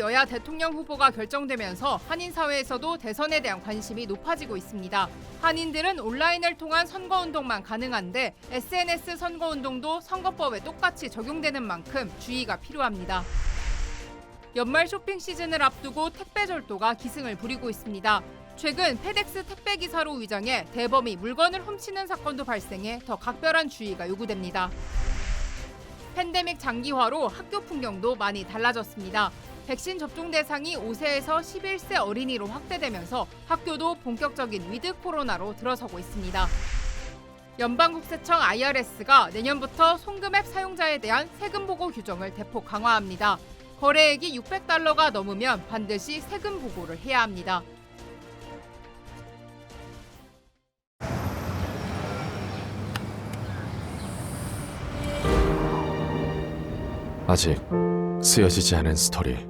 여야 대통령 후보가 결정되면서 한인 사회에서도 대선에 대한 관심이 높아지고 있습니다. 한인들은 온라인을 통한 선거운동만 가능한데 SNS 선거운동도 선거법에 똑같이 적용되는 만큼 주의가 필요합니다. 연말 쇼핑 시즌을 앞두고 택배 절도가 기승을 부리고 있습니다. 최근 페덱스 택배 기사로 위장해 대범이 물건을 훔치는 사건도 발생해 더 각별한 주의가 요구됩니다. 팬데믹 장기화로 학교 풍경도 많이 달라졌습니다. 백신 접종 대상이 5세에서 11세 어린이로 확대되면서 학교도 본격적인 위드 코로나로 들어서고 있습니다. 연방국세청 IRS가 내년부터 송금앱 사용자에 대한 세금 보고 규정을 대폭 강화합니다. 거래액이 $600가 넘으면 반드시 세금 보고를 해야 합니다. 아직 쓰여지지 않은 스토리.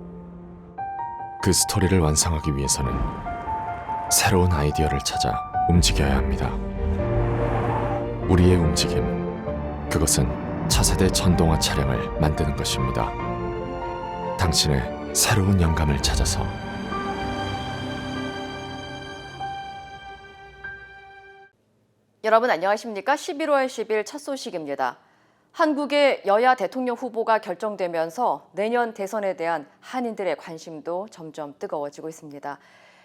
그 스토리를 완성하기 위해서는 새로운 아이디어를 찾아 움직여야 합니다. 우리의 움직임, 그것은 차세대 전동화 차량을 만드는 것입니다. 당신의 새로운 영감을 찾아서. 여러분 안녕하십니까? 11월 10일 첫 소식입니다. 한국의 여야 대통령 후보가 결정되면서 내년 대선에 대한 한인들의 관심도 점점 뜨거워지고 있습니다.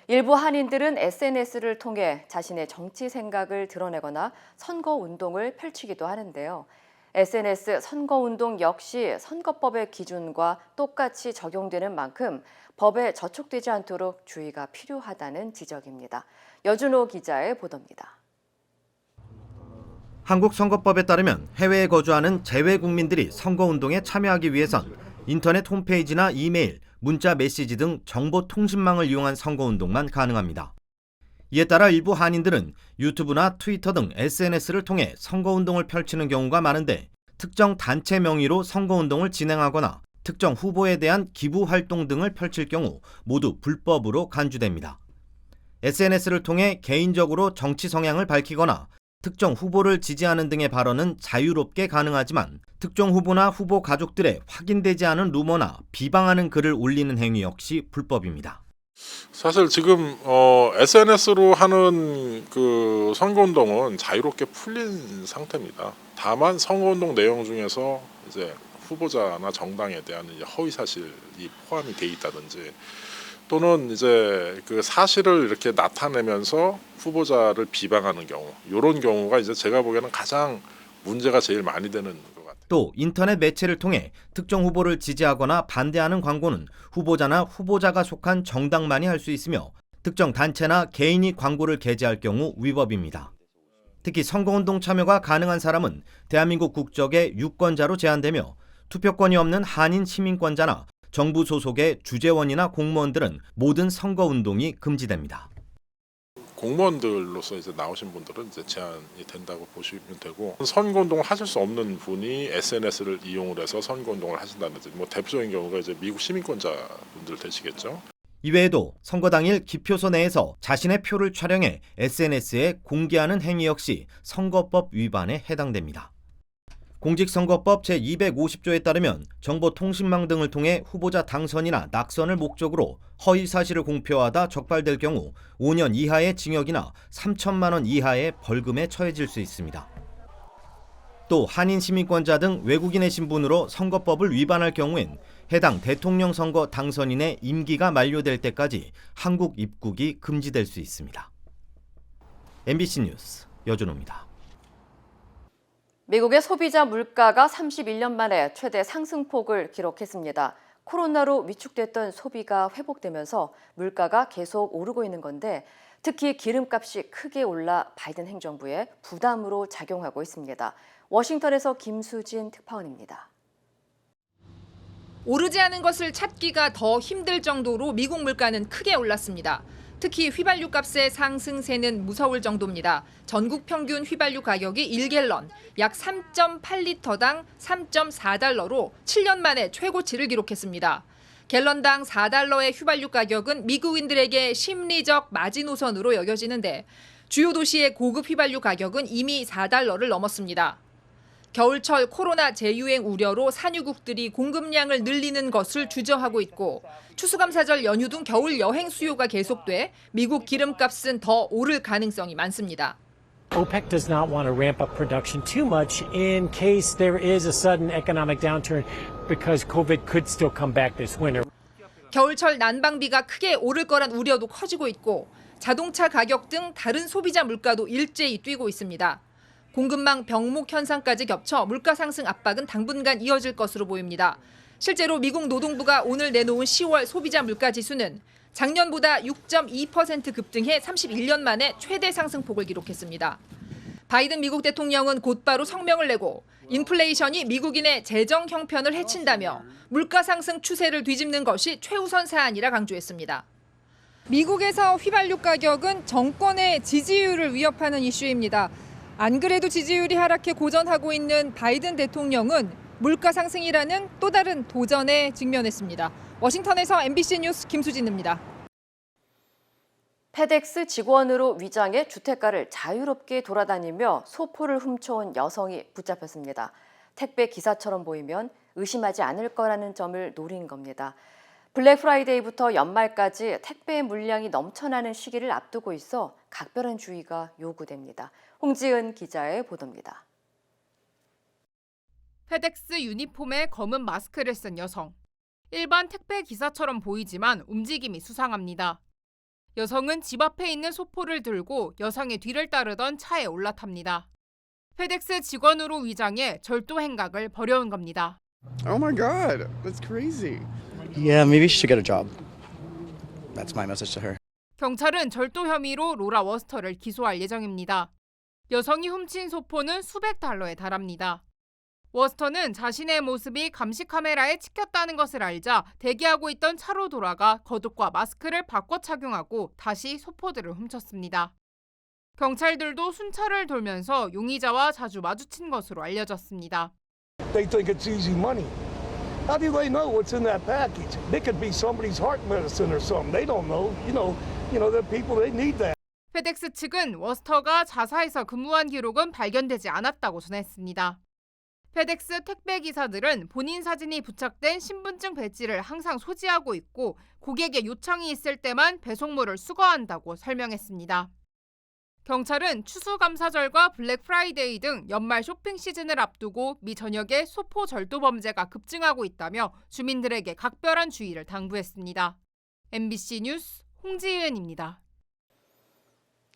일부 한인들은 SNS를 통해 자신의 정치 생각을 드러내거나 선거운동을 펼치기도 하는데요. SNS 선거운동 역시 선거법의 기준과 똑같이 적용되는 만큼 법에 저촉되지 않도록 주의가 필요하다는 지적입니다. 여준호 기자의 보도입니다. 한국 선거법에 따르면 해외에 거주하는 재외 국민들이 선거운동에 참여하기 위해선 인터넷 홈페이지나 이메일, 문자 메시지 등 정보통신망을 이용한 선거운동만 가능합니다. 이에 따라 일부 한인들은 유튜브나 트위터 등 SNS를 통해 선거운동을 펼치는 경우가 많은데 특정 단체 명의로 선거운동을 진행하거나 특정 후보에 대한 기부 활동 등을 펼칠 경우 모두 불법으로 간주됩니다. SNS를 통해 개인적으로 정치 성향을 밝히거나 특정 후보를 지지하는 등의 발언은 자유롭게 가능하지만 특정 후보나 후보 가족들의 확인되지 않은 루머나 비방하는 글을 올리는 행위 역시 불법입니다. 사실 지금 SNS로 하는 그 선거운동은 자유롭게 풀린 상태입니다. 다만 선거운동 내용 중에서 이제 후보자나 정당에 대한 이제 허위 사실이 포함이 돼 있다든지 또는 이제 그 사실을 이렇게 나타내면서 후보자를 비방하는 경우, 이런 경우가 이제 제가 보기에는 가장 문제가 제일 많이 되는 것 같아요. 또 인터넷 매체를 통해 특정 후보를 지지하거나 반대하는 광고는 후보자나 후보자가 속한 정당만이 할 수 있으며 특정 단체나 개인이 광고를 게재할 경우 위법입니다. 특히 선거운동 참여가 가능한 사람은 대한민국 국적의 유권자로 제한되며 투표권이 없는 한인 시민권자나 정부 소속의 주재원이나 공무원들은 모든 선거운동이 금지됩니다. 공무원들로서 이제 나오신 분들은 이제 제한이 된다고 보시면 되고, 선거운동을 하실 수 없는 분이 SNS를 이용을 해서 선거운동을 하신다든지, 뭐 대표적인 경우가 이제 미국 시민권자분들 되시겠죠. 이외에도 선거 당일 기표소 내에서 자신의 표를 촬영해 SNS에 공개하는 행위 역시 선거법 위반에 해당됩니다. 공직선거법 제250조에 따르면 정보통신망 등을 통해 후보자 당선이나 낙선을 목적으로 허위 사실을 공표하다 적발될 경우 5년 이하의 징역이나 3천만 원 이하의 벌금에 처해질 수 있습니다. 또 한인 시민권자 등 외국인의 신분으로 선거법을 위반할 경우엔 해당 대통령 선거 당선인의 임기가 만료될 때까지 한국 입국이 금지될 수 있습니다. MBC 뉴스 여준호입니다. 미국의 소비자 물가가 31년 만에 최대 상승폭을 기록했습니다. 코로나로 위축됐던 소비가 회복되면서 물가가 계속 오르고 있는 건데 특히 기름값이 크게 올라 바이든 행정부에 부담으로 작용하고 있습니다. 워싱턴에서 김수진 특파원입니다. 오르지 않은 것을 찾기가 더 힘들 정도로 미국 물가는 크게 올랐습니다. 특히 휘발유 값의 상승세는 무서울 정도입니다. 전국 평균 휘발유 가격이 1갤런, 약 3.8리터당 3.4달러로 7년 만에 최고치를 기록했습니다. 갤런당 4달러의 휘발유 가격은 미국인들에게 심리적 마지노선으로 여겨지는데 주요 도시의 고급 휘발유 가격은 이미 4달러를 넘었습니다. 겨울철 코로나 재유행 우려로 산유국들이 공급량을 늘리는 것을 주저하고 있고 추수감사절 연휴 등 겨울 여행 수요가 계속돼 미국 기름값은 더 오를 가능성이 많습니다. OPEC does not want to ramp up production too much in case there is a sudden economic downturn because COVID could still come back this winter. 겨울철 난방비가 크게 오를 거란 우려도 커지고 있고 자동차 가격 등 다른 소비자 물가도 일제히 뛰고 있습니다. 공급망 병목 현상까지 겹쳐 물가 상승 압박은 당분간 이어질 것으로 보입니다. 실제로 미국 노동부가 오늘 내놓은 10월 소비자 물가 지수는 작년보다 6.2% 급등해 31년 만에 최대 상승폭을 기록했습니다. 바이든 미국 대통령은 곧바로 성명을 내고 인플레이션이 미국인의 재정 형편을 해친다며 물가 상승 추세를 뒤집는 것이 최우선 사안이라 강조했습니다. 미국에서 휘발유 가격은 정권의 지지율을 위협하는 이슈입니다. 안 그래도 지지율이 하락해 고전하고 있는 바이든 대통령은 물가 상승이라는 또 다른 도전에 직면했습니다. 워싱턴에서 MBC 뉴스 김수진입니다. 페덱스 직원으로 위장해 주택가를 자유롭게 돌아다니며 소포를 훔쳐온 여성이 붙잡혔습니다. 택배 기사처럼 보이면 의심하지 않을 거라는 점을 노린 겁니다. 블랙 프라이데이부터 연말까지 택배의 물량이 넘쳐나는 시기를 앞두고 있어 각별한 주의가 요구됩니다. 홍지은 기자의 보도입니다. 페덱스 유니폼에 검은 마스크를 쓴 여성. 일반 택배 기사처럼 보이지만 움직임이 수상합니다. 여성은 집 앞에 있는 소포를 들고 여성의 뒤를 따르던 차에 올라탑니다. 페덱스 직원으로 위장해 절도 행각을 벌여온 겁니다. Oh my God, that's crazy. Yeah, maybe she should get a job. That's my message to her. 경찰은 절도 혐의로 로라 워스터를 기소할 예정입니다. 여성이 훔친 소포는 수백 달러에 달합니다. 워스터는 자신의 모습이 감시 카메라에 찍혔다는 것을 알자 대기하고 있던 차로 돌아가 겉옷과 마스크를 바꿔 착용하고 다시 소포들을 훔쳤습니다. 경찰들도 순찰을 돌면서 용의자와 자주 마주친 것으로 알려졌습니다. They think it's easy money. How do they know what's in that package? It could be somebody's heart medicine or something. They don't know. You know, the people they need that. 페덱스 측은 워스터가 자사에서 근무한 기록은 발견되지 않았다고 전했습니다. 페덱스 택배 기사들은 본인 사진이 부착된 신분증 배지를 항상 소지하고 있고 고객의 요청이 있을 때만 배송물을 수거한다고 설명했습니다. 경찰은 추수감사절과 블랙 프라이데이 등 연말 쇼핑 시즌을 앞두고 미 전역의 소포 절도 범죄가 급증하고 있다며 주민들에게 각별한 주의를 당부했습니다. MBC 뉴스 홍지은입니다.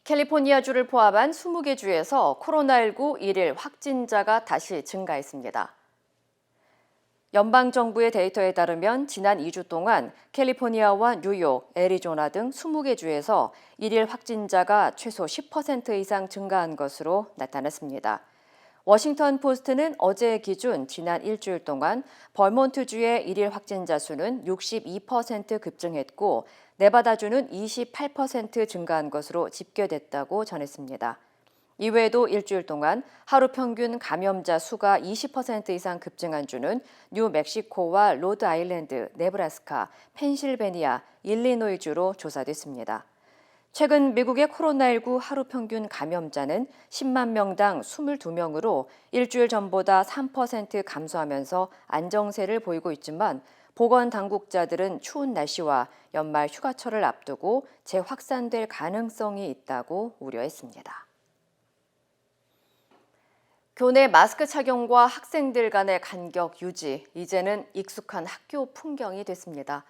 캘리포니아주를 포함한 20개 주에서 코로나19 일일 확진자가 다시 증가했습니다. 연방정부의 데이터에 따르면 지난 2주 동안 캘리포니아와 뉴욕, 애리조나 등 20개 주에서 일일 확진자가 최소 10% 이상 증가한 것으로 나타났습니다. 워싱턴 포스트는 어제 기준 지난 일주일 동안 벌몬트주의 일일 확진자 수는 62% 급증했고 네바다주는 28% 증가한 것으로 집계됐다고 전했습니다. 이외에도 일주일 동안 하루 평균 감염자 수가 20% 이상 급증한 주는 뉴멕시코와 로드아일랜드, 네브라스카, 펜실베니아, 일리노이주로 조사됐습니다. 최근 미국의 코로나19 하루 평균 감염자는 10만 명당 22명으로 일주일 전보다 3% 감소하면서 안정세를 보이고 있지만 보건당국자들은 추운 날씨와 연말 휴가철을 앞두고 재확산될 가능성이 있다고 우려했습니다. 교내 마스크 착용과 학생들 간의 간격 유지, 이제는 익숙한 학교 풍경이 됐습니다.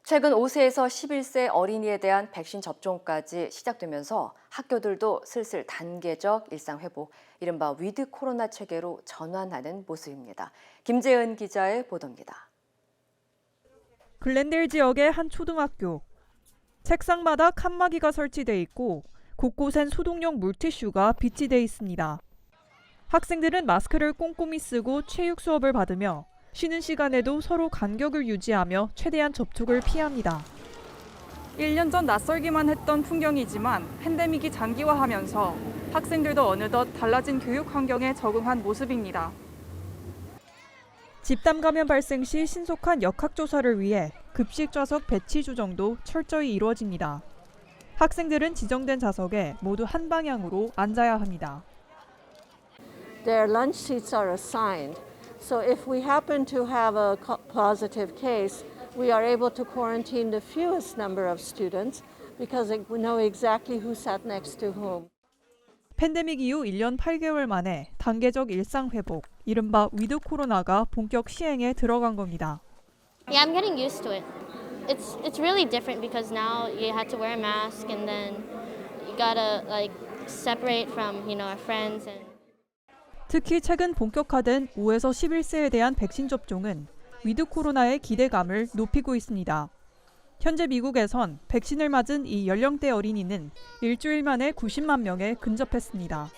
최근 5세에서 11세 어린이에 대한 백신 접종까지 시작되면서 학교들도 슬슬 단계적 일상 회복, 이른바 위드 코로나 체계로 전환하는 모습입니다. 김재은 기자의 보도입니다. 글렌델 지역의 한 초등학교. 책상마다 칸막이가 설치돼 있고 곳곳엔 소독용 물티슈가 비치돼 있습니다. 학생들은 마스크를 꼼꼼히 쓰고 체육 수업을 받으며 쉬는 시간에도 서로 간격을 유지하며 최대한 접촉을 피합니다. 1년 전 낯설기만 했던 풍경이지만 팬데믹이 장기화하면서 학생들도 어느덧 달라진 교육 환경에 적응한 모습입니다. 집단 감염 발생 시 신속한 역학조사를 위해 급식 좌석 배치 조정도 철저히 이루어집니다. 학생들은 지정된 좌석에 모두 한 방향으로 앉아야 합니다. their lunch seats are assigned. So if we happen to have a positive case, we are able to quarantine the fewest number of students because we know exactly who sat next to whom. 팬데믹 이후 1년 8개월 만에 단계적 일상 회복, 이른바 위드 코로나가 본격 시행에 들어간 겁니다. Yeah, I'm getting used to it. It's really different because now you had to wear a mask and then you gotta like separate from, our friends and. 특히 최근 본격화된 5에서 11세에 대한 백신 접종은 위드 코로나의 기대감을 높이고 있습니다. 현재 미국에선 백신을 맞은 이 연령대 어린이는 일주일 만에 90만 명에 근접했습니다.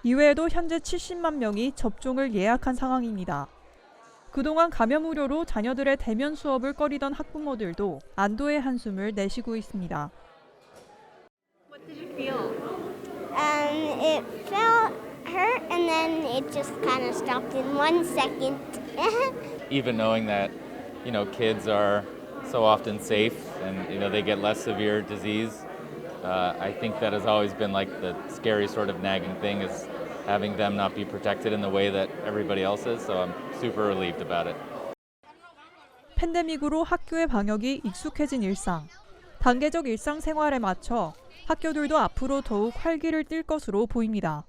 이외에도 현재 70만 명이 접종을 예약한 상황입니다. 그동안 감염 우려로 자녀들의 대면 수업을 꺼리던 학부모들도 안도의 한숨을 내쉬고 있습니다. What did you feel? It felt hurt and then it just kind of stopped in 1 second. Even knowing that, kids are so often safe and, they get less severe disease, I think that has always been like the scary sort of nagging thing is having them not be protected in the way that everybody else is. So I'm super relieved about it. 팬데믹으로 학교의 방역이 익숙해진 일상. 단계적 일상생활에 맞춰 학교들도 앞으로 더욱 활기를 띨 것으로 보입니다.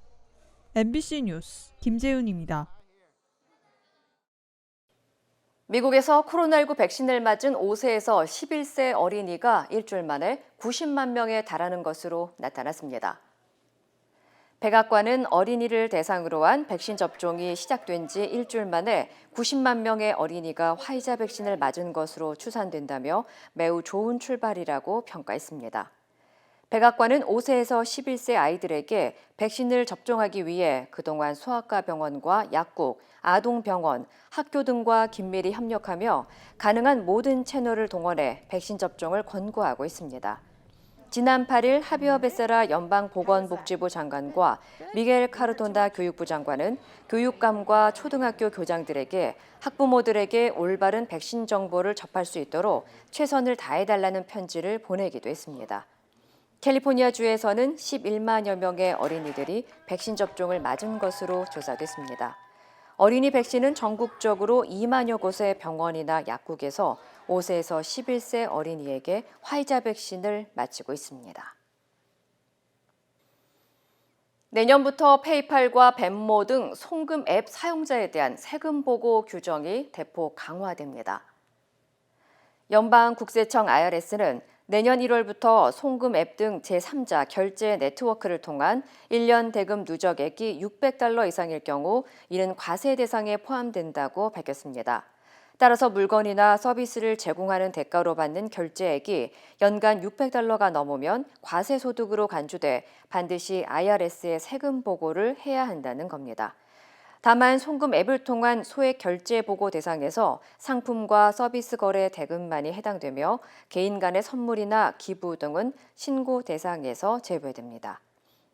MBC 뉴스 김재윤입니다. 미국에서 코로나19 백신을 맞은 5세에서 11세 어린이가 일주일 만에 90만 명에 달하는 것으로 나타났습니다. 백악관은 어린이를 대상으로 한 백신 접종이 시작된 지 일주일 만에 90만 명의 어린이가 화이자 백신을 맞은 것으로 추산된다며 매우 좋은 출발이라고 평가했습니다. 백악관은 5세에서 11세 아이들에게 백신을 접종하기 위해 그동안 소아과 병원과 약국, 아동병원, 학교 등과 긴밀히 협력하며 가능한 모든 채널을 동원해 백신 접종을 권고하고 있습니다. 지난 8일 하비어 베세라 연방보건복지부 장관과 미겔 카르돈다 교육부 장관은 교육감과 초등학교 교장들에게 학부모들에게 올바른 백신 정보를 접할 수 있도록 최선을 다해달라는 편지를 보내기도 했습니다. 캘리포니아주에서는 11만여 명의 어린이들이 백신 접종을 맞은 것으로 조사됐습니다. 어린이 백신은 전국적으로 2만여 곳의 병원이나 약국에서 5세에서 11세 어린이에게 화이자 백신을 맞히고 있습니다. 내년부터 페이팔과 벤모 등 송금 앱 사용자에 대한 세금 보고 규정이 대폭 강화됩니다. 연방국세청 IRS는 내년 1월부터 송금 앱 등 제3자 결제 네트워크를 통한 1년 대금 누적액이 $600 이상일 경우 이는 과세 대상에 포함된다고 밝혔습니다. 따라서 물건이나 서비스를 제공하는 대가로 받는 결제액이 연간 $600가 넘으면 과세 소득으로 간주돼 반드시 IRS에 세금 보고를 해야 한다는 겁니다. 다만 송금 앱을 통한 소액 결제 보고 대상에서 상품과 서비스 거래 대금만이 해당되며 개인 간의 선물이나 기부 등은 신고 대상에서 제외됩니다.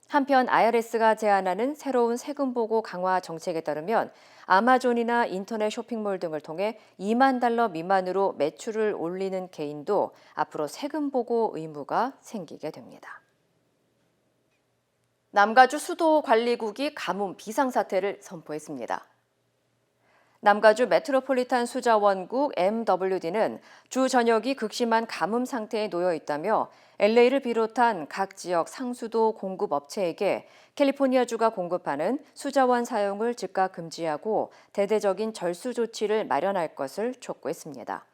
한편 IRS가 제안하는 새로운 세금 보고 강화 정책에 따르면 아마존이나 인터넷 쇼핑몰 등을 통해 $2만 미만으로 매출을 올리는 개인도 앞으로 세금 보고 의무가 생기게 됩니다. 남가주 수도관리국이 가뭄 비상사태를 선포했습니다. 남가주 메트로폴리탄 수자원국 MWD는 주 전역이 극심한 가뭄 상태에 놓여 있다며 LA를 비롯한 각 지역 상수도 공급 업체에게 캘리포니아주가 공급하는 수자원 사용을 즉각 금지하고 대대적인 절수 조치를 마련할 것을 촉구했습니다.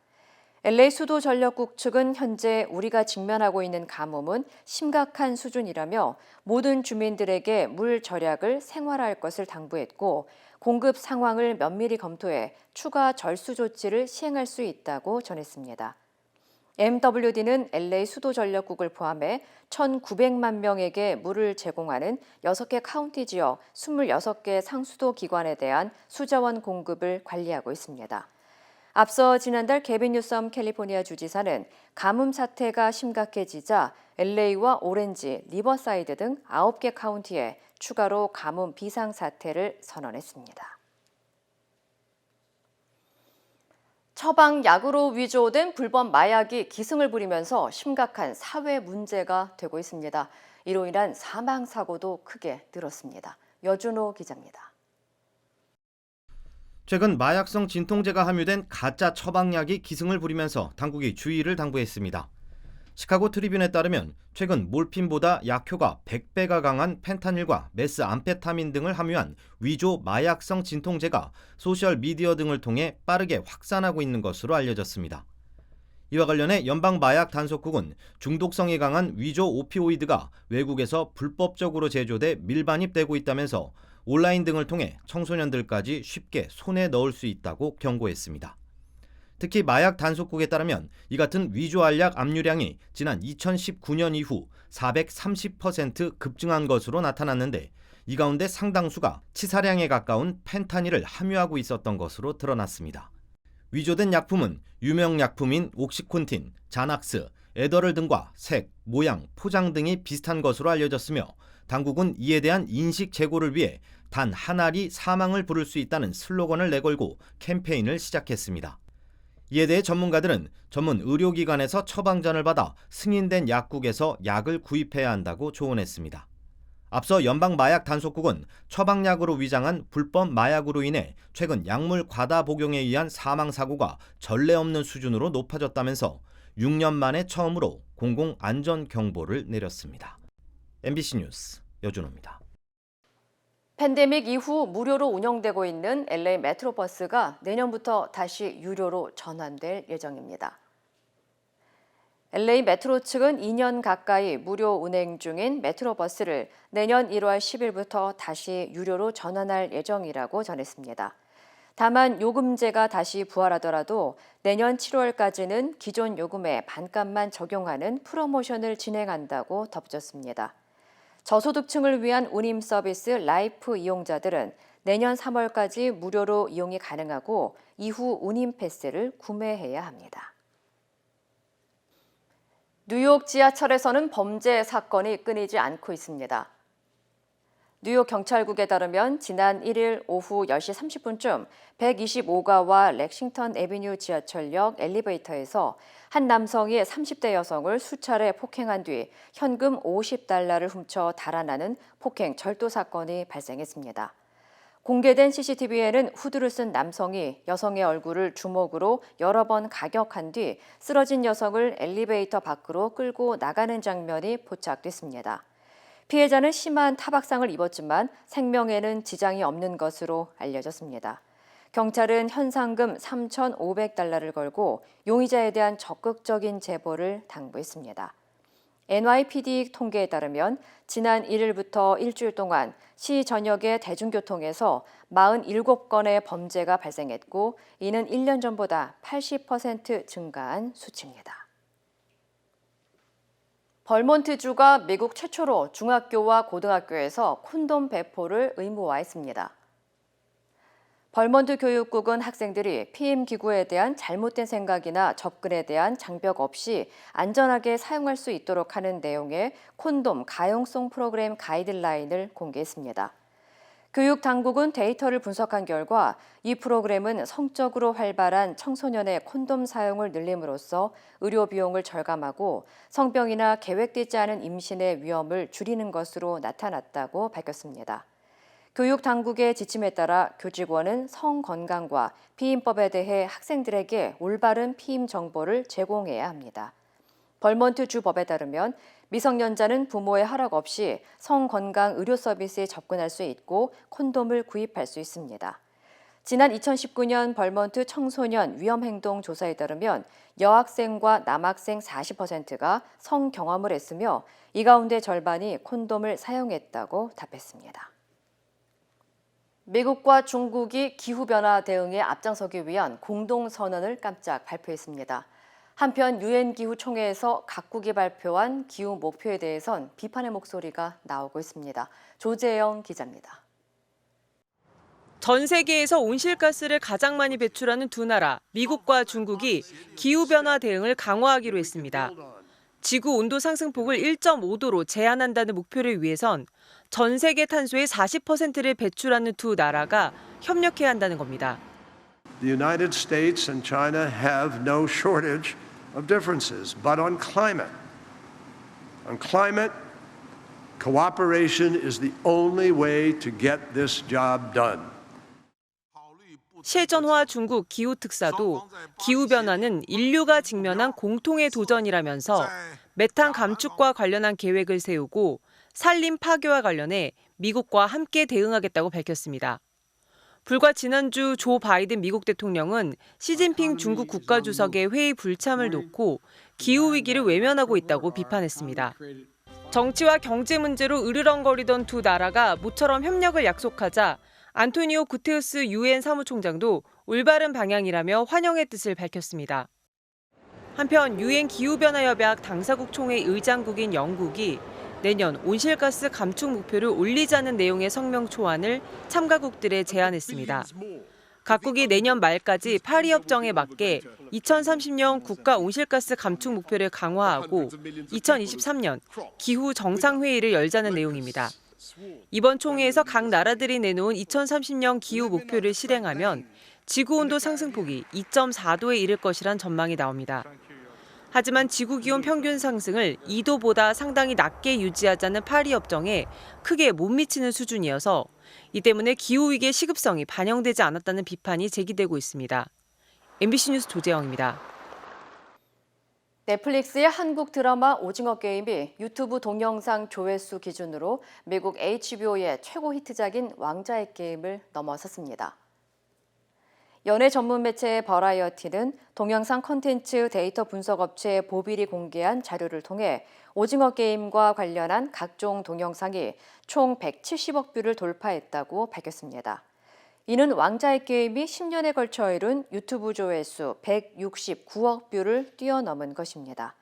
LA 수도전력국 측은 현재 우리가 직면하고 있는 가뭄은 심각한 수준이라며 모든 주민들에게 물 절약을 생활화할 것을 당부했고 공급 상황을 면밀히 검토해 추가 절수 조치를 시행할 수 있다고 전했습니다. MWD는 LA 수도전력국을 포함해 1,900만 명에게 물을 제공하는 6개 카운티 지역 26개 상수도 기관에 대한 수자원 공급을 관리하고 있습니다. 앞서 지난달 개빈 뉴섬 캘리포니아 주지사는 가뭄 사태가 심각해지자 LA와 오렌지, 리버사이드 등 9개 카운티에 추가로 가뭄 비상사태를 선언했습니다. 처방 약으로 위조된 불법 마약이 기승을 부리면서 심각한 사회 문제가 되고 있습니다. 이로 인한 사망 사고도 크게 늘었습니다. 여준호 기자입니다. 최근 마약성 진통제가 함유된 가짜 처방약이 기승을 부리면서 당국이 주의를 당부했습니다. 시카고 트리뷴에 따르면 최근 몰핀보다 약효가 100배가 강한 펜타닐과 메스암페타민 등을 함유한 위조 마약성 진통제가 소셜미디어 등을 통해 빠르게 확산하고 있는 것으로 알려졌습니다. 이와 관련해 연방마약단속국은 중독성이 강한 위조 오피오이드가 외국에서 불법적으로 제조돼 밀반입되고 있다면서 온라인 등을 통해 청소년들까지 쉽게 손에 넣을 수 있다고 경고했습니다. 특히 마약단속국에 따르면 이 같은 위조 알약 압류량이 지난 2019년 이후 430% 급증한 것으로 나타났는데 이 가운데 상당수가 치사량에 가까운 펜타닐을 함유하고 있었던 것으로 드러났습니다. 위조된 약품은 유명 약품인 옥시콘틴, 자낙스, 에더럴 등과 색, 모양, 포장 등이 비슷한 것으로 알려졌으며 당국은 이에 대한 인식 제고를 위해 단 한 알이 사망을 부를 수 있다는 슬로건을 내걸고 캠페인을 시작했습니다. 이에 대해 전문가들은 전문 의료기관에서 처방전을 받아 승인된 약국에서 약을 구입해야 한다고 조언했습니다. 앞서 연방마약단속국은 처방약으로 위장한 불법 마약으로 인해 최근 약물 과다 복용에 의한 사망사고가 전례 없는 수준으로 높아졌다면서 6년 만에 처음으로 공공안전경보를 내렸습니다. MBC 뉴스 여준호입니다. 팬데믹 이후 무료로 운영되고 있는 LA 메트로버스가 내년부터 다시 유료로 전환될 예정입니다. LA 메트로 측은 2년 가까이 무료 운행 중인 메트로버스를 내년 1월 10일부터 다시 유료로 전환할 예정이라고 전했습니다. 다만 요금제가 다시 부활하더라도 내년 7월까지는 기존 요금의 반값만 적용하는 프로모션을 진행한다고 덧붙였습니다. 저소득층을 위한 운임 서비스 라이프 이용자들은 내년 3월까지 무료로 이용이 가능하고 이후 운임 패스를 구매해야 합니다. 뉴욕 지하철에서는 범죄 사건이 끊이지 않고 있습니다. 뉴욕 경찰국에 따르면 지난 1일 오후 10시 30분쯤 125가와 렉싱턴 애비뉴 지하철역 엘리베이터에서 한 남성이 30대 여성을 수차례 폭행한 뒤 현금 $50를 훔쳐 달아나는 폭행 절도 사건이 발생했습니다. 공개된 CCTV에는 후드를 쓴 남성이 여성의 얼굴을 주먹으로 여러 번 가격한 뒤 쓰러진 여성을 엘리베이터 밖으로 끌고 나가는 장면이 포착됐습니다. 피해자는 심한 타박상을 입었지만 생명에는 지장이 없는 것으로 알려졌습니다. 경찰은 현상금 $3,500를 걸고 용의자에 대한 적극적인 제보를 당부했습니다. NYPD 통계에 따르면 지난 1일부터 일주일 동안 시 전역의 대중교통에서 47건의 범죄가 발생했고 이는 1년 전보다 80% 증가한 수치입니다. 벌몬트주가 미국 최초로 중학교와 고등학교에서 콘돔 배포를 의무화했습니다. 벌몬트 교육국은 학생들이 피임기구에 대한 잘못된 생각이나 접근에 대한 장벽 없이 안전하게 사용할 수 있도록 하는 내용의 콘돔 가용성 프로그램 가이드라인을 공개했습니다. 교육당국은 데이터를 분석한 결과 이 프로그램은 성적으로 활발한 청소년의 콘돔 사용을 늘림으로써 의료 비용을 절감하고 성병이나 계획되지 않은 임신의 위험을 줄이는 것으로 나타났다고 밝혔습니다. 교육당국의 지침에 따라 교직원은 성건강과 피임법에 대해 학생들에게 올바른 피임 정보를 제공해야 합니다. 벌몬트 주법에 따르면 미성년자는 부모의 허락 없이 성건강 의료 서비스에 접근할 수 있고 콘돔을 구입할 수 있습니다. 지난 2019년 벌몬트 청소년 위험행동 조사에 따르면 여학생과 남학생 40%가 성경험을 했으며 이 가운데 절반이 콘돔을 사용했다고 답했습니다. 미국과 중국이 기후변화 대응에 앞장서기 위한 공동선언을 깜짝 발표했습니다. 한편 유엔 기후총회에서 각국이 발표한 기후 목표에 대해선 비판의 목소리가 나오고 있습니다. 조재영 기자입니다. 전 세계에서 온실가스를 가장 많이 배출하는 두 나라, 미국과 중국이 기후변화 대응을 강화하기로 했습니다. 지구 온도 상승폭을 1.5도로 제한한다는 목표를 위해선 전 세계 탄소의 40%를 배출하는 두 나라가 협력해야 한다는 겁니다. The United States and China have no shortage of differences, but on climate, cooperation is the only way to get this job done. 실전화 중국 기후특사도 기후변화는 인류가 직면한 공통의 도전이라면서 메탄 감축과 관련한 계획을 세우고 산림 파괴와 관련해 미국과 함께 대응하겠다고 밝혔습니다. 불과 지난주 조 바이든 미국 대통령은 시진핑 중국 국가주석의 회의 불참을 놓고 기후위기를 외면하고 있다고 비판했습니다. 정치와 경제 문제로 으르렁거리던 두 나라가 모처럼 협력을 약속하자 안토니오 구테우스 유엔 사무총장도 올바른 방향이라며 환영의 뜻을 밝혔습니다. 한편 유엔 기후변화협약 당사국 총회 의장국인 영국이 내년 온실가스 감축 목표를 올리자는 내용의 성명 초안을 참가국들에 제안했습니다. 각국이 내년 말까지 파리 협정에 맞게 2030년 국가 온실가스 감축 목표를 강화하고 2023년 기후 정상회의를 열자는 내용입니다. 이번 총회에서 각 나라들이 내놓은 2030년 기후 목표를 실행하면 지구온도 상승폭이 2.4도에 이를 것이란 전망이 나옵니다. 하지만 지구기온 평균 상승을 2도보다 상당히 낮게 유지하자는 파리 협정에 크게 못 미치는 수준이어서 이 때문에 기후위기의 시급성이 반영되지 않았다는 비판이 제기되고 있습니다. MBC 뉴스 조재영입니다. 넷플릭스의 한국 드라마 오징어 게임이 유튜브 동영상 조회수 기준으로 미국 HBO의 최고 히트작인 왕자의 게임을 넘어섰습니다. 연예 전문 매체 버라이어티는 동영상 콘텐츠 데이터 분석 업체 보빌이 공개한 자료를 통해 오징어 게임과 관련한 각종 동영상이 총 170억 뷰를 돌파했다고 밝혔습니다. 이는 왕자의 게임이 10년에 걸쳐 이룬 유튜브 조회수 169억 뷰를 뛰어넘은 것입니다.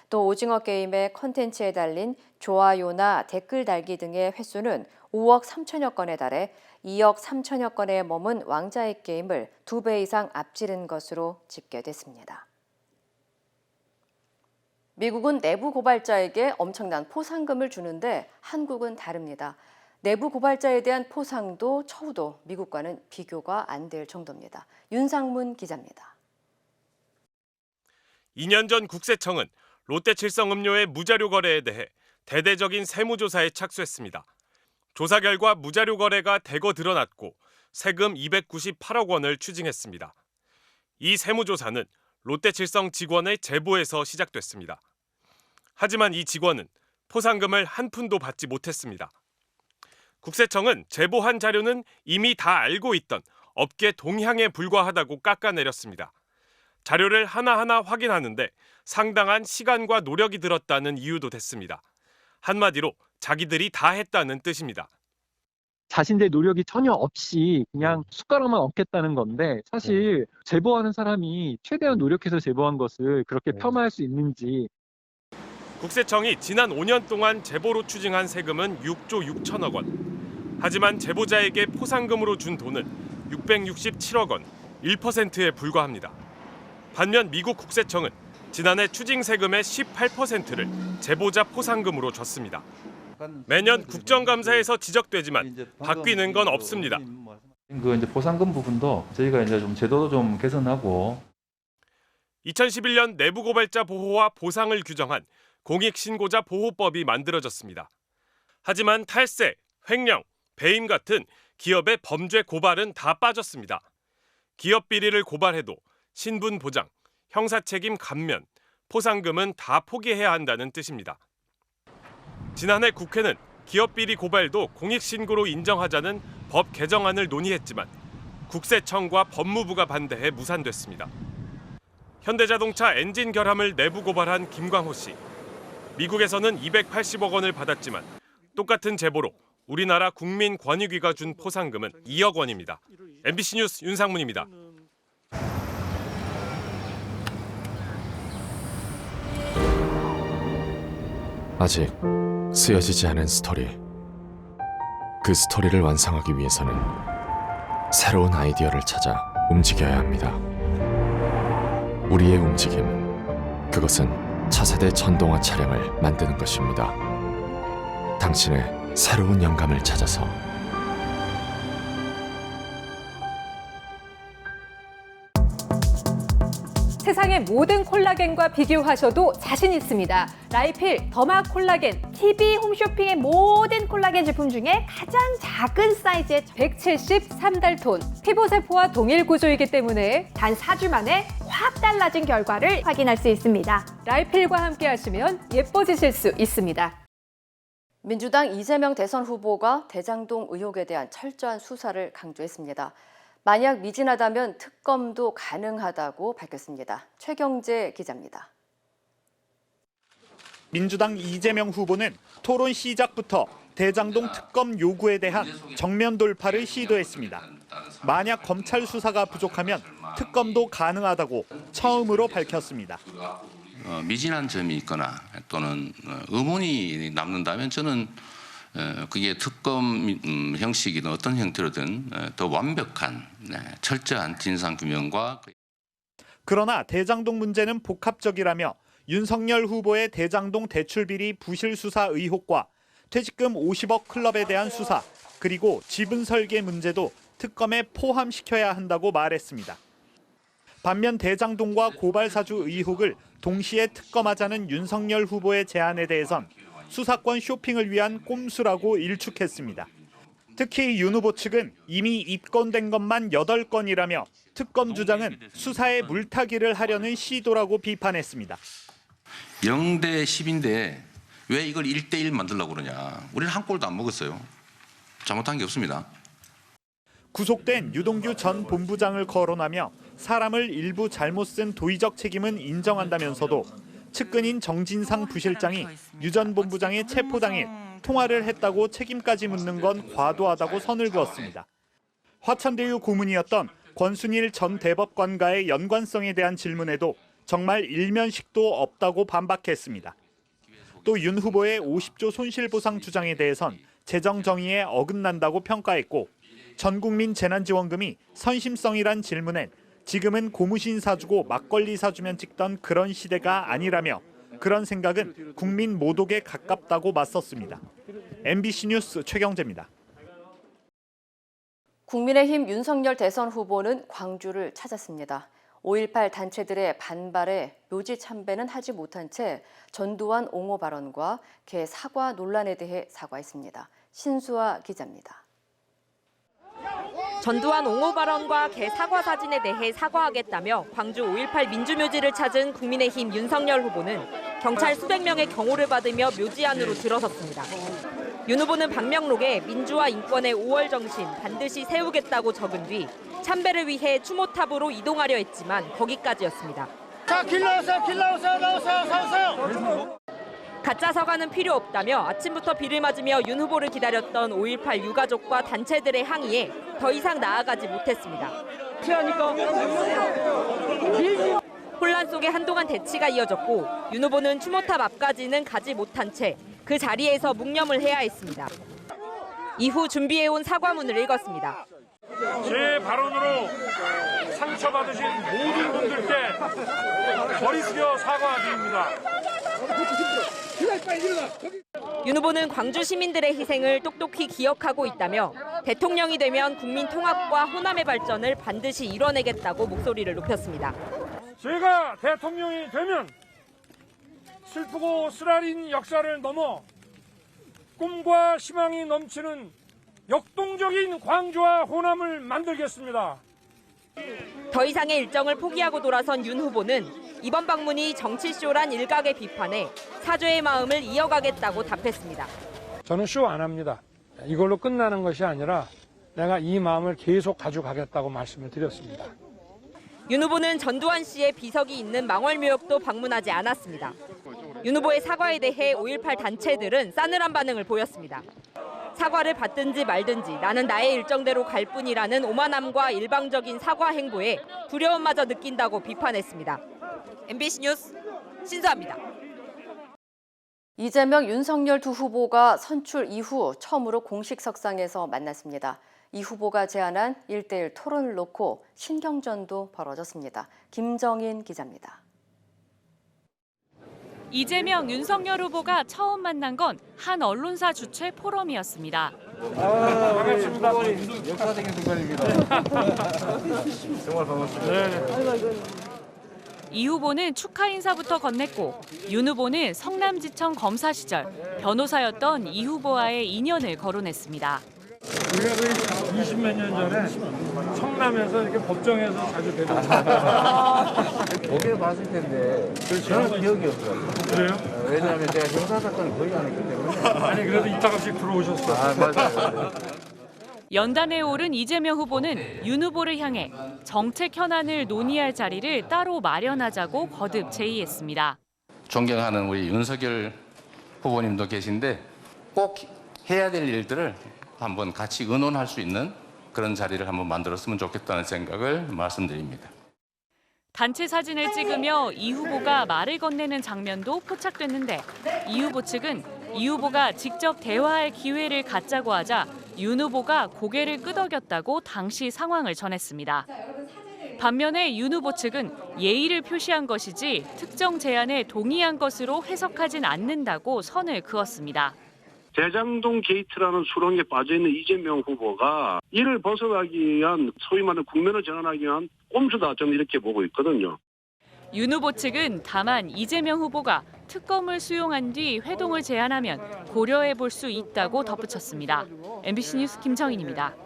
또 오징어 게임의 콘텐츠에 달린 좋아요나 댓글 달기 등의 횟수는 5억 3천여 건에 달해 2억 3천여 건에 머문 왕자의 게임을 2배 이상 앞지른 것으로 집계됐습니다. 미국은 내부 고발자에게 엄청난 포상금을 주는데 한국은 다릅니다. 내부 고발자에 대한 포상도 처우도 미국과는 비교가 안 될 정도입니다. 윤상문 기자입니다. 2년 전 국세청은 롯데칠성음료의 무자료 거래에 대해 대대적인 세무조사에 착수했습니다. 조사 결과 무자료 거래가 대거 드러났고 세금 298억 원을 추징했습니다. 이 세무조사는 롯데칠성 직원의 제보에서 시작됐습니다. 하지만 이 직원은 포상금을 한 푼도 받지 못했습니다. 국세청은 제보한 자료는 이미 다 알고 있던 업계 동향에 불과하다고 깎아내렸습니다. 자료를 하나하나 확인하는데 상당한 시간과 노력이 들었다는 이유도 됐습니다. 한마디로 자기들이 다 했다는 뜻입니다. 자신들의 노력이 전혀 없이 그냥 숟가락만 얹겠다는 건데 사실 제보하는 사람이 최대한 노력해서 제보한 것을 그렇게 폄하할 수 있는지. 국세청이 지난 5년 동안 제보로 추징한 세금은 6조 6천억 원. 하지만 제보자에게 포상금으로 준 돈은 667억 원, 1%에 불과합니다. 반면 미국 국세청은 지난해 추징 세금의 18%를 제보자 포상금으로 줬습니다. 매년 국정감사에서 지적되지만 바뀌는 건 없습니다. 그 이제 포상금 부분도 저희가 이제 좀 제도도 좀 개선하고 2011년 내부 고발자 보호와 보상을 규정한 공익신고자 보호법이 만들어졌습니다. 하지만 탈세, 횡령, 배임 같은 기업의 범죄 고발은 다 빠졌습니다. 기업 비리를 고발해도 신분 보장, 형사책임 감면, 포상금은 다 포기해야 한다는 뜻입니다. 지난해 국회는 기업 비리 고발도 공익신고로 인정하자는 법 개정안을 논의했지만 국세청과 법무부가 반대해 무산됐습니다. 현대자동차 엔진 결함을 내부 고발한 김광호 씨. 미국에서는 280억 원을 받았지만 똑같은 제보로 우리나라 국민권익위가 준 포상금은 2억 원입니다. MBC 뉴스 윤상문입니다. 아직 쓰여지지 않은 스토리. 그 스토리를 완성하기 위해서는 새로운 아이디어를 찾아 움직여야 합니다. 우리의 움직임, 그것은 차세대 전동화 차량을 만드는 것입니다. 당신의 새로운 영감을 찾아서 세상 세상의 모든 콜라겐과 비교하셔도 자신 있습니다. 라이필 더마 콜라겐 TV 홈쇼핑의 모든 콜라겐 제품 중에 가장 작은 사이즈의 173달톤. 피부세포와 동일 구조이기 때문에 단 4주 만에 확 달라진 결과를 확인할 수 있습니다. 라이필과 함께 하시면 예뻐지실 수 있습니다. 민주당 이재명 대선 후보가 대장동 의혹에 대한 철저한 수사를 강조했습니다. 만약 미진하다면 특검도 가능하다고 밝혔습니다. 최경재 기자입니다. 민주당 이재명 후보는 토론 시작부터 대장동 특검 요구에 대한 정면 돌파를 시도했습니다. 만약 검찰 수사가 부족하면 특검도 가능하다고 처음으로 밝혔습니다. 미진한 점이 있거나 또는 의문이 남는다면 저는 그게 특검 형식이든 어떤 형태로든 더 완벽한 철저한 진상규명과 그러나 대장동 문제는 복합적이라며 윤석열 후보의 대장동 대출비리 부실 수사 의혹과 퇴직금 50억 클럽에 대한 수사 그리고 지분 설계 문제도 특검에 포함시켜야 한다고 말했습니다. 반면 대장동과 고발 사주 의혹을 동시에 특검하자는 윤석열 후보의 제안에 대해선 수사권 쇼핑을 위한 꼼수라고 일축했습니다. 특히 윤 후보 측은 이미 입건된 것만 8건이라며 특검 주장은 수사에 물타기를 하려는 시도라고 비판했습니다. 0대 10인데 왜 이걸 1대1 만들려고 그러냐. 우리는 한 골도 안 먹었어요. 잘못한 게 없습니다. 구속된 유동규 전 본부장을 거론하며 사람을 일부 잘못 쓴 도의적 책임은 인정한다면서도 측근인 정진상 부실장이 유 전 본부장의 체포 당일 통화를 했다고 책임까지 묻는 건 과도하다고 선을 그었습니다. 화천대유 고문이었던 권순일 전 대법관과의 연관성에 대한 질문에도 정말 일면식도 없다고 반박했습니다. 또 윤 후보의 50조 손실보상 주장에 대해선 재정 정의에 어긋난다고 평가했고 전국민 재난지원금이 선심성이란 질문엔 지금은 고무신 사주고 막걸리 사주면 찍던 그런 시대가 아니라며 그런 생각은 국민 모독에 가깝다고 맞섰습니다. MBC 뉴스 최경재입니다. 국민의힘 윤석열 대선 후보는 광주를 찾았습니다. 5.18 단체들의 반발에 묘지 참배는 하지 못한 채 전두환 옹호 발언과 개 사과 논란에 대해 사과했습니다. 신수아 기자입니다. 전두환 옹호 발언과 개 사과 사진에 대해 사과하겠다며 광주 5.18 민주묘지를 찾은 국민의힘 윤석열 후보는 경찰 수백 명의 경호를 받으며 묘지 안으로 들어섰습니다. 윤 후보는 방명록에 민주화 인권의 5월 정신 반드시 세우겠다고 적은 뒤 참배를 위해 추모탑으로 이동하려 했지만 거기까지였습니다. 자, 나오세요. 가짜 사과는 필요 없다며 아침부터 비를 맞으며 윤 후보를 기다렸던 5.18 유가족과 단체들의 항의에 더 이상 나아가지 못했습니다. 혼란 속에 한동안 대치가 이어졌고 윤 후보는 추모탑 앞까지는 가지 못한 채 그 자리에서 묵념을 해야 했습니다. 이후 준비해온 사과문을 읽었습니다. 제 발언으로 상처받으신 모든 분들께 머리 숙여 사과드립니다. 윤 후보는 광주 시민들의 희생을 똑똑히 기억하고 있다며 대통령이 되면 국민 통합과 호남의 발전을 반드시 이뤄내겠다고 목소리를 높였습니다. 제가 대통령이 되면 슬프고 쓰라린 역사를 넘어 꿈과 희망이 넘치는 역동적인 광주와 호남을 만들겠습니다. 더 이상의 일정을 포기하고 돌아선 윤 후보는 이번 방문이 정치쇼란 일각의 비판에 사죄의 마음을 이어가겠다고 답했습니다. 저는 쇼 안 합니다. 이걸로 끝나는 것이 아니라 내가 이 마음을 계속 가져가겠다고 말씀을 드렸습니다. 윤 후보는 전두환 씨의 비석이 있는 망월묘역도 방문하지 않았습니다. 윤 후보의 사과에 대해 5.18 단체들은 싸늘한 반응을 보였습니다. 사과를 받든지 말든지 나는 나의 일정대로 갈 뿐이라는 오만함과 일방적인 사과 행보에 두려움마저 느낀다고 비판했습니다. MBC 뉴스 신수아입니다. 이재명, 윤석열 두 후보가 선출 이후 처음으로 공식 석상에서 만났습니다. 이 후보가 제안한 1대1 토론을 놓고 신경전도 벌어졌습니다. 김정인 기자입니다. 이재명, 윤석열 후보가 처음 만난 건 한 언론사 주최 포럼이었습니다. 반갑습니다. 이재명, 이 후보는 축하 인사부터 건넸고 윤 후보는 성남지청 검사 시절 변호사였던 이 후보와의 인연을 거론했습니다. 우리가 거의 20몇 년 전에 성남에서 이렇게 법정에서 자주 뵀었어요. 보게 봤을 텐데 저는 기억이 없어요. 그래요? 왜냐하면 제가 형사사건을 거의 안 했기 때문에. 아니 그래도 이따가씩 들어오셨어요. 아, 맞아요. 연단에 오른 이재명 후보는 윤 후보를 향해 정책 현안을 논의할 자리를 따로 마련하자고 거듭 제의했습니다. 존경하는 우리 윤석열 후보님도 계신데 꼭 해야 될 일들을 한번 같이 의논할 수 있는 그런 자리를 한번 만들었으면 좋겠다는 생각을 말씀드립니다. 단체 사진을 찍으며 이 후보가 말을 건네는 장면도 포착됐는데 이 후보 측은 이 후보가 직접 대화할 기회를 갖자고 하자 윤 후보가 고개를 끄덕였다고 당시 상황을 전했습니다. 반면에 윤 후보 측은 예의를 표시한 것이지 특정 제안에 동의한 것으로 해석하진 않는다고 선을 그었습니다. 대장동 게이트라는 수렁에 빠져있는 이재명 후보가 이를 벗어나기 위한 소위 말하는 국면을 전환하기 위한 꼼수다, 저는 이렇게 보고 있거든요. 윤 후보 측은 다만 이재명 후보가 특검을 수용한 뒤 회동을 제안하면 고려해 볼 수 있다고 덧붙였습니다. MBC 뉴스 김정인입니다.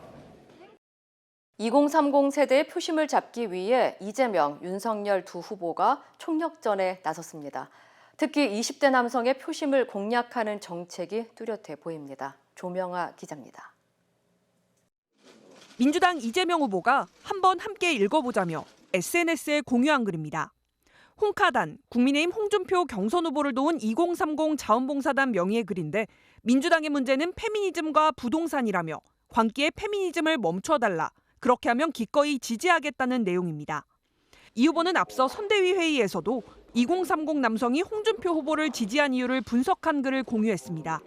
2030 세대의 표심을 잡기 위해 이재명, 윤석열 두 후보가 총력전에 나섰습니다. 특히 20대 남성의 표심을 공략하는 정책이 뚜렷해 보입니다. 조명아 기자입니다. 민주당 이재명 후보가 한번 함께 읽어보자며 SNS에 공유한 글입니다. 홍카단, 국민의힘 홍준표 경선 후보를 도운 2030 자원봉사단 명의의 글인데 민주당의 문제는 페미니즘과 부동산이라며 광기의 페미니즘을 멈춰달라. 그렇게 하면 기꺼이 지지하겠다는 내용입니다. 이 후보는 앞서 선대위 회의에서도 2030 남성이 홍준표 후보를 지지한 이유를 분석한 글을 공유했습니다.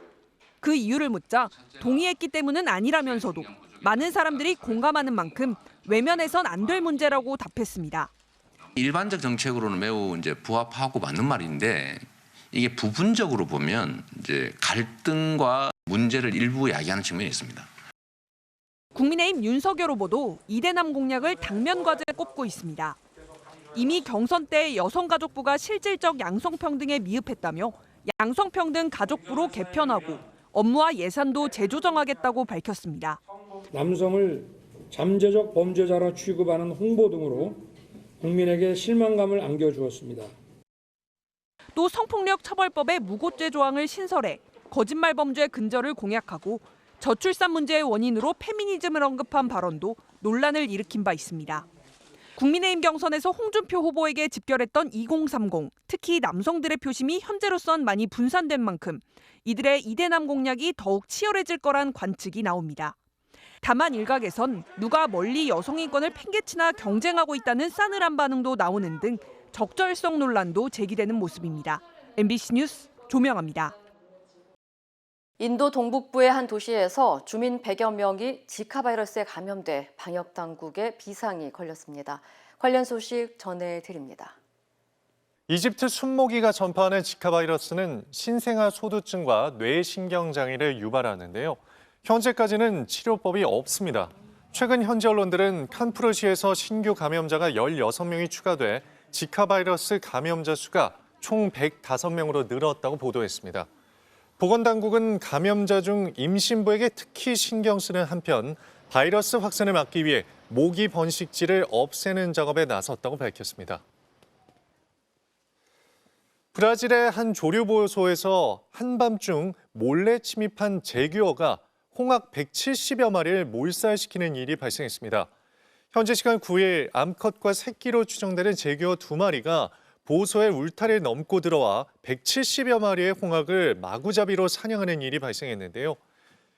그 이유를 묻자 동의했기 때문은 아니라면서도 많은 사람들이 공감하는 만큼 외면해선 안 될 문제라고 답했습니다. 일반적 정책으로는 매우 이제 부합하고 맞는 말인데 이게 부분적으로 보면 이제 갈등과 문제를 일부 야기하는 측면이 있습니다. 국민의힘 윤석열 후보도 이대남 공약을 당면 과제에 꼽고 있습니다. 이미 경선 때 여성가족부가 실질적 양성평등에 미흡했다며 양성평등 가족부로 개편하고 업무와 예산도 재조정하겠다고 밝혔습니다. 남성을 잠재적 범죄자로 취급하는 홍보 등으로 국민에게 실망감을 안겨주었습니다. 또 성폭력 처벌법의 무고죄 조항을 신설해 거짓말 범죄 근절을 공약하고 저출산 문제의 원인으로 페미니즘을 언급한 발언도 논란을 일으킨 바 있습니다. 국민의힘 경선에서 홍준표 후보에게 집결했던 2030, 특히 남성들의 표심이 현재로선 많이 분산된 만큼 이들의 이대남 공약이 더욱 치열해질 거란 관측이 나옵니다. 다만 일각에선 누가 멀리 여성 인권을 팽개치나 경쟁하고 있다는 싸늘한 반응도 나오는 등 적절성 논란도 제기되는 모습입니다. MBC 뉴스 조명아입니다. 인도 동북부의 한 도시에서 주민 100여 명이 지카 바이러스에 감염돼 방역 당국의 비상이 걸렸습니다. 관련 소식 전해드립니다. 이집트 순모기가 전파하는 지카 바이러스는 신생아 소두증과 뇌신경장애를 유발하는데요. 현재까지는 치료법이 없습니다. 최근 현지 언론들은 칸푸르시에서 신규 감염자가 16명이 추가돼 지카 바이러스 감염자 수가 총 105명으로 늘었다고 보도했습니다. 보건당국은 감염자 중 임신부에게 특히 신경 쓰는 한편 바이러스 확산을 막기 위해 모기 번식지를 없애는 작업에 나섰다고 밝혔습니다. 브라질의 한 조류보호소에서 한밤중 몰래 침입한 제규어가 홍학 170여 마리를 몰살시키는 일이 발생했습니다. 현지 시간 9일 암컷과 새끼로 추정되는 제규어 2마리가 보호소의 울타리를 넘고 들어와 170여 마리의 홍학을 마구잡이로 사냥하는 일이 발생했는데요.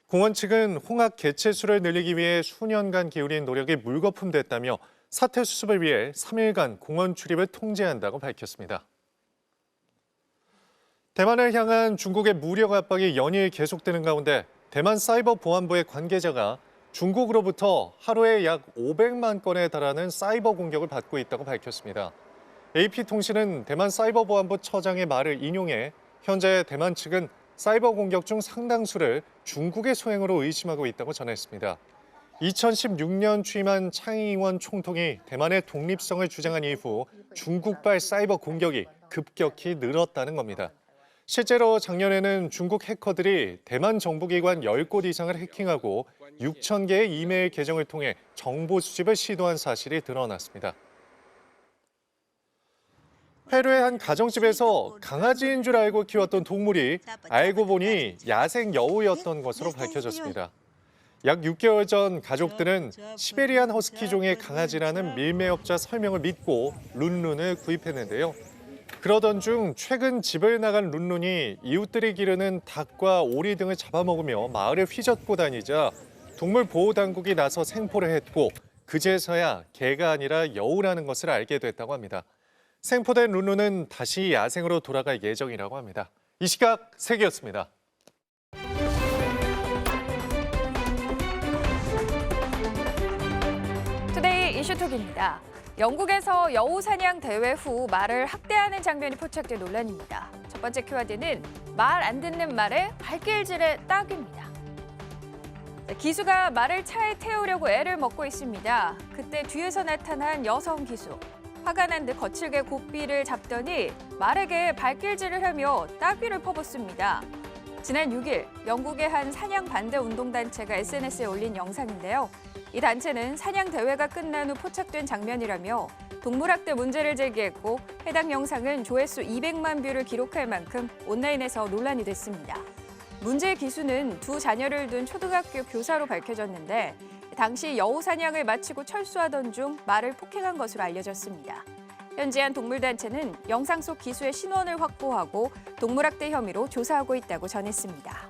공원 측은 홍학 개체 수를 늘리기 위해 수년간 기울인 노력이 물거품됐다며 사태 수습을 위해 3일간 공원 출입을 통제한다고 밝혔습니다. 대만을 향한 중국의 무력 압박이 연일 계속되는 가운데 대만 사이버보안부의 관계자가 중국으로부터 하루에 약 500만 건에 달하는 사이버 공격을 받고 있다고 밝혔습니다. AP통신은 대만 사이버보안부 처장의 말을 인용해 현재 대만 측은 사이버 공격 중 상당수를 중국의 소행으로 의심하고 있다고 전했습니다. 2016년 취임한 창의원 총통이 대만의 독립성을 주장한 이후 중국발 사이버 공격이 급격히 늘었다는 겁니다. 실제로 작년에는 중국 해커들이 대만 정부기관 10곳 이상을 해킹하고 6천 개의 이메일 계정을 통해 정보 수집을 시도한 사실이 드러났습니다. 페루의 한 가정집에서 강아지인 줄 알고 키웠던 동물이 알고 보니 야생 여우였던 것으로 밝혀졌습니다. 약 6개월 전 가족들은 시베리안 허스키종의 강아지라는 밀매업자 설명을 믿고 룬룬을 구입했는데요. 그러던 중 최근 집을 나간 룬룬이 이웃들이 기르는 닭과 오리 등을 잡아먹으며 마을을 휘젓고 다니자 동물보호당국이 나서 생포를 했고 그제서야 개가 아니라 여우라는 것을 알게 됐다고 합니다. 생포된 룬룬은 다시 야생으로 돌아갈 예정이라고 합니다. 이 시각 세계였습니다. 투데이 이슈톡입니다. 영국에서 여우 사냥 대회 후 말을 학대하는 장면이 포착된 논란입니다. 첫 번째 키워드는 말 안 듣는 말의 발길질의 딱입니다. 기수가 말을 차에 태우려고 애를 먹고 있습니다. 그때 뒤에서 나타난 여성 기수. 화가 난 듯 거칠게 고삐를 잡더니 말에게 발길질을 하며 따귀를 퍼붓습니다. 지난 6일 영국의 한 사냥 반대 운동단체가 SNS에 올린 영상인데요. 이 단체는 사냥 대회가 끝난 후 포착된 장면이라며 동물학대 문제를 제기했고 해당 영상은 조회수 200만 뷰를 기록할 만큼 온라인에서 논란이 됐습니다. 문제의 기수는 두 자녀를 둔 초등학교 교사로 밝혀졌는데 당시 여우 사냥을 마치고 철수하던 중 말을 폭행한 것으로 알려졌습니다. 현지 한 동물단체는 영상 속 기수의 신원을 확보하고 동물학대 혐의로 조사하고 있다고 전했습니다.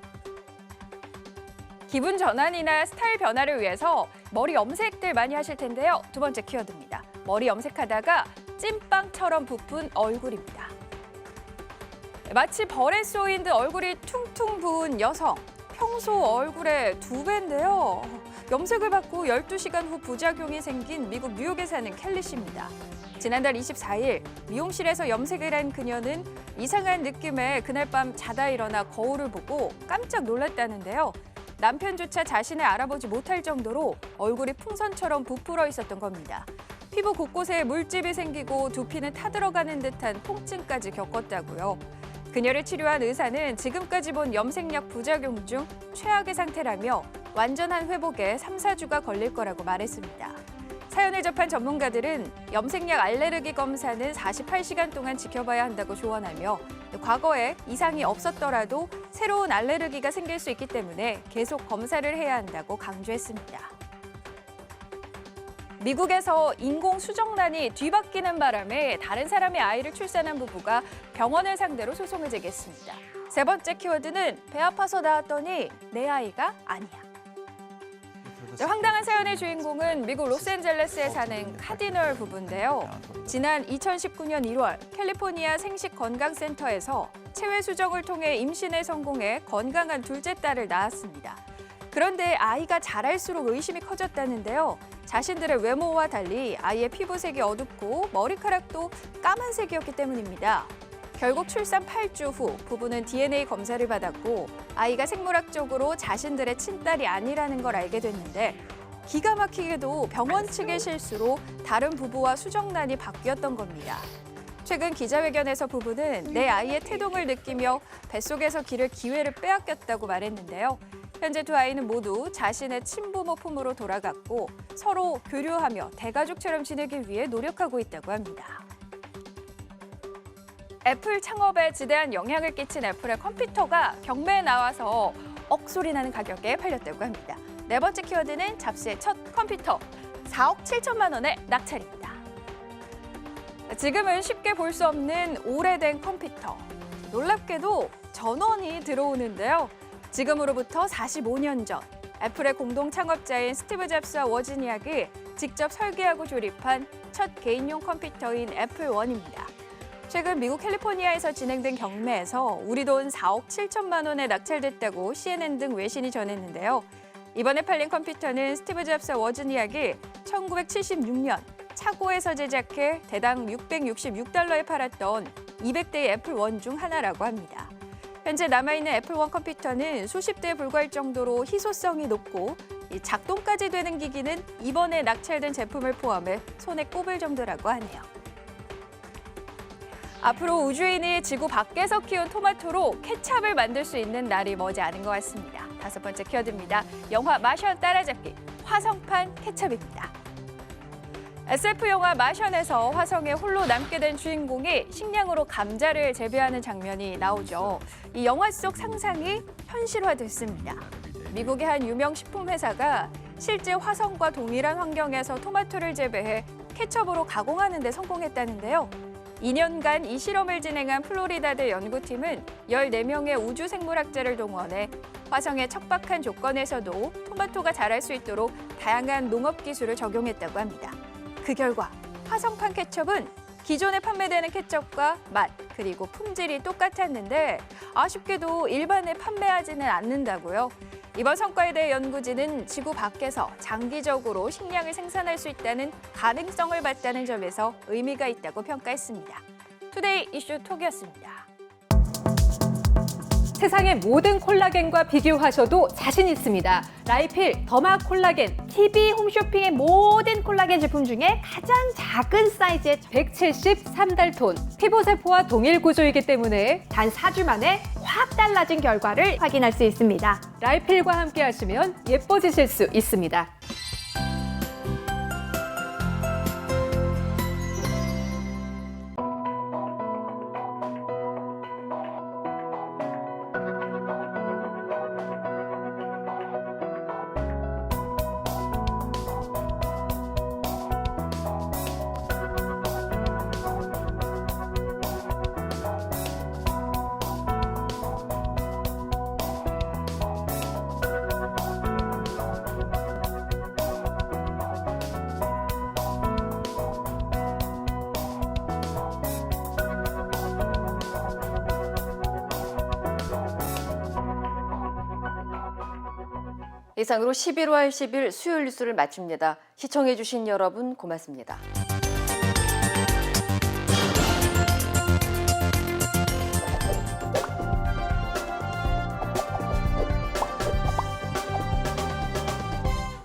기분 전환이나 스타일 변화를 위해서 머리 염색들 많이 하실 텐데요. 두 번째 키워드입니다. 머리 염색하다가 찐빵처럼 부푼 얼굴입니다. 마치 벌에 쏘인 듯 얼굴이 퉁퉁 부은 여성. 평소 얼굴의 2배인데요. 염색을 받고 12시간 후 부작용이 생긴 미국 뉴욕에 사는 켈리 씨입니다. 지난달 24일 미용실에서 염색을 한 그녀는 이상한 느낌에 그날 밤 자다 일어나 거울을 보고 깜짝 놀랐다는데요. 남편조차 자신을 알아보지 못할 정도로 얼굴이 풍선처럼 부풀어 있었던 겁니다. 피부 곳곳에 물집이 생기고 두피는 타들어가는 듯한 통증까지 겪었다고요. 그녀를 치료한 의사는 지금까지 본 염색약 부작용 중 최악의 상태라며 완전한 회복에 3, 4주가 걸릴 거라고 말했습니다. 사연을 접한 전문가들은 염색약 알레르기 검사는 48시간 동안 지켜봐야 한다고 조언하며 과거에 이상이 없었더라도 새로운 알레르기가 생길 수 있기 때문에 계속 검사를 해야 한다고 강조했습니다. 미국에서 인공 수정란이 뒤바뀌는 바람에 다른 사람의 아이를 출산한 부부가 병원을 상대로 소송을 제기했습니다. 세 번째 키워드는 배 아파서 낳았더니 내 아이가 아니야. 황당한 사연의 주인공은 미국 로스앤젤레스에 사는 카디널 부부인데요. 지난 2019년 1월 캘리포니아 생식건강센터에서 체외 수정을 통해 임신에 성공해 건강한 둘째 딸을 낳았습니다. 그런데 아이가 자랄수록 의심이 커졌다는데요. 자신들의 외모와 달리 아이의 피부색이 어둡고 머리카락도 까만색이었기 때문입니다. 결국 출산 8주 후 부부는 DNA 검사를 받았고 아이가 생물학적으로 자신들의 친딸이 아니라는 걸 알게 됐는데 기가 막히게도 병원 측의 실수로 다른 부부와 수정란이 바뀌었던 겁니다. 최근 기자회견에서 부부는 내 아이의 태동을 느끼며 뱃속에서 기를 기회를 빼앗겼다고 말했는데요. 현재 두 아이는 모두 자신의 친부모 품으로 돌아갔고 서로 교류하며 대가족처럼 지내기 위해 노력하고 있다고 합니다. 애플 창업에 지대한 영향을 끼친 애플의 컴퓨터가 경매에 나와서 억소리 나는 가격에 팔렸다고 합니다. 네 번째 키워드는 잡스의 첫 컴퓨터, 4억 7천만 원의 낙찰입니다. 지금은 쉽게 볼 수 없는 오래된 컴퓨터. 놀랍게도 전원이 들어오는데요. 지금으로부터 45년 전 애플의 공동 창업자인 스티브 잡스와 워지니악이 직접 설계하고 조립한 첫 개인용 컴퓨터인 애플1입니다. 최근 미국 캘리포니아에서 진행된 경매에서 우리 돈 4억 7천만 원에 낙찰됐다고 CNN 등 외신이 전했는데요. 이번에 팔린 컴퓨터는 스티브 잡스와 워지니악이 1976년 차고에서 제작해 대당 $666에 팔았던 200대의 애플1 중 하나라고 합니다. 현재 남아있는 애플1 컴퓨터는 수십 대에 불과할 정도로 희소성이 높고 이 작동까지 되는 기기는 이번에 낙찰된 제품을 포함해 손에 꼽을 정도라고 하네요. 앞으로 우주인이 지구 밖에서 키운 토마토로 케찹을 만들 수 있는 날이 머지않은 것 같습니다. 5번째 키워드입니다. 영화 마션 따라잡기, 화성판 케찹입니다. SF 영화 마션에서 화성에 홀로 남게 된 주인공이 식량으로 감자를 재배하는 장면이 나오죠. 이 영화 속 상상이 현실화됐습니다. 미국의 한 유명 식품 회사가 실제 화성과 동일한 환경에서 토마토를 재배해 케첩으로 가공하는 데 성공했다는데요. 2년간 이 실험을 진행한 플로리다대 연구팀은 14명의 우주생물학자를 동원해 화성의 척박한 조건에서도 토마토가 자랄 수 있도록 다양한 농업 기술을 적용했다고 합니다. 그 결과 화성판 케첩은 기존에 판매되는 케첩과 맛 그리고 품질이 똑같았는데 아쉽게도 일반에 판매하지는 않는다고요. 이번 성과에 대해 연구진은 지구 밖에서 장기적으로 식량을 생산할 수 있다는 가능성을 봤다는 점에서 의미가 있다고 평가했습니다. 투데이 이슈 톡이었습니다. 세상의 모든 콜라겐과 비교하셔도 자신 있습니다. 라이필 더마 콜라겐 TV 홈쇼핑의 모든 콜라겐 제품 중에 가장 작은 사이즈의 173달톤. 피부세포와 동일 구조이기 때문에 단 4주 만에 확 달라진 결과를 확인할 수 있습니다. 라이필과 함께 하시면 예뻐지실 수 있습니다. 이상으로 11월 10일 수요일 뉴스를 마칩니다. 시청해주신 여러분 고맙습니다.